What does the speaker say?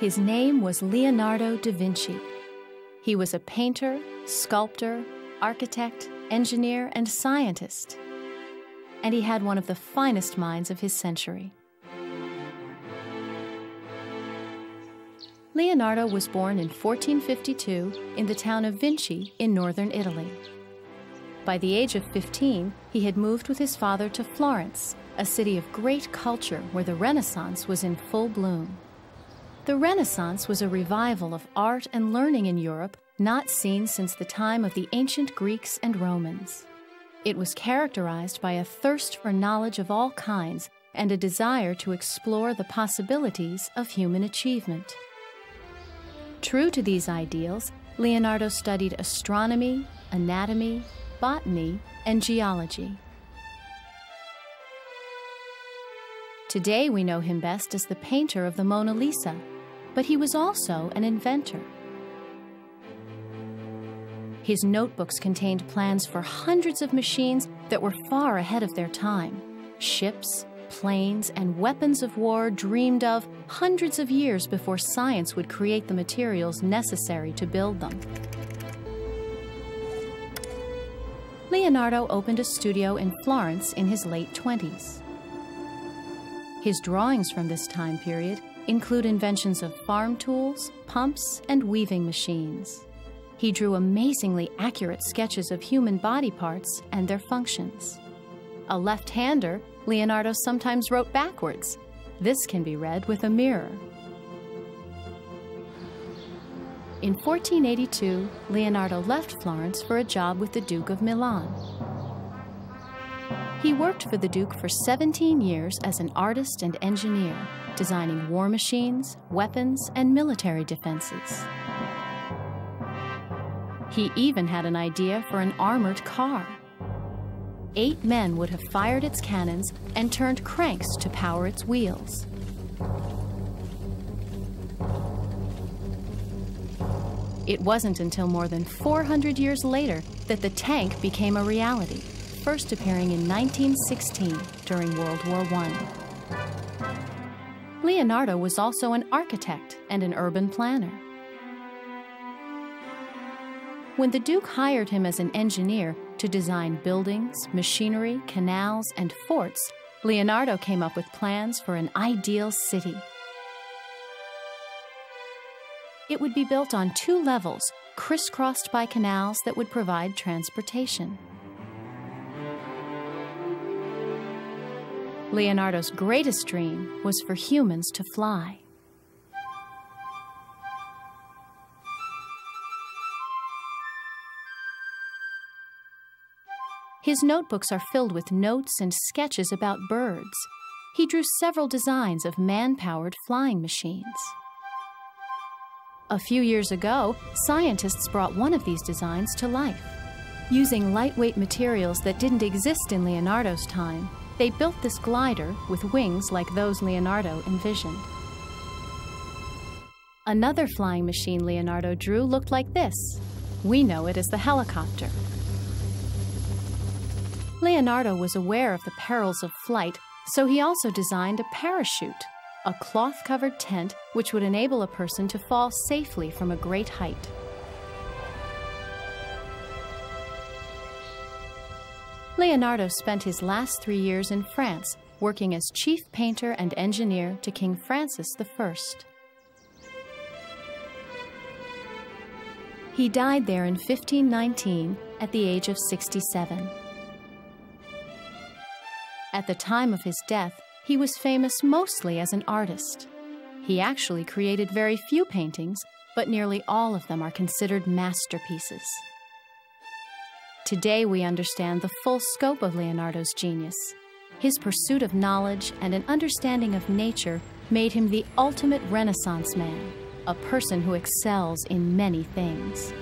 His name was Leonardo da Vinci. He was a painter, sculptor, architect, engineer, and scientist. And he had one of the finest minds of his century. Leonardo was born in 1452 in the town of Vinci in northern Italy. By the age of 15, he had moved with his father to Florence, a city of great culture where the Renaissance was in full bloom. The Renaissance was a revival of art and learning in Europe not seen since the time of the ancient Greeks and Romans. It was characterized by a thirst for knowledge of all kinds and a desire to explore the possibilities of human achievement. True to these ideals, Leonardo studied astronomy, anatomy, botany, and geology. Today we know him best as the painter of the Mona Lisa, but he was also an inventor. His notebooks contained plans for hundreds of machines that were far ahead of their time. Ships, planes, and weapons of war dreamed of hundreds of years before science would create the materials necessary to build them. Leonardo opened a studio in Florence in his late 20s. His drawings from this time period include inventions of farm tools, pumps, and weaving machines. He drew amazingly accurate sketches of human body parts and their functions. A left-hander, Leonardo sometimes wrote backwards. This can be read with a mirror. In 1482, Leonardo left Florence for a job with the Duke of Milan. He worked for the Duke for 17 years as an artist and engineer, designing war machines, weapons, and military defenses. He even had an idea for an armored car. 8 men would have fired its cannons and turned cranks to power its wheels. It wasn't until more than 400 years later that the tank became a reality, first appearing in 1916 during World War I. Leonardo was also an architect and an urban planner. When the Duke hired him as an engineer to design buildings, machinery, canals, and forts, Leonardo came up with plans for an ideal city. It would be built on 2 levels, crisscrossed by canals that would provide transportation. Leonardo's greatest dream was for humans to fly. His notebooks are filled with notes and sketches about birds. He drew several designs of man-powered flying machines. A few years ago, scientists brought one of these designs to life. Using lightweight materials that didn't exist in Leonardo's time, they built this glider with wings like those Leonardo envisioned. Another flying machine Leonardo drew looked like this. We know it as the helicopter. Leonardo was aware of the perils of flight, so he also designed a parachute, a cloth-covered tent which would enable a person to fall safely from a great height. Leonardo spent his last 3 years in France, working as chief painter and engineer to King Francis I. He died there in 1519 at the age of 67. At the time of his death, he was famous mostly as an artist. He actually created very few paintings, but nearly all of them are considered masterpieces. Today we understand the full scope of Leonardo's genius. His pursuit of knowledge and an understanding of nature made him the ultimate Renaissance man, a person who excels in many things.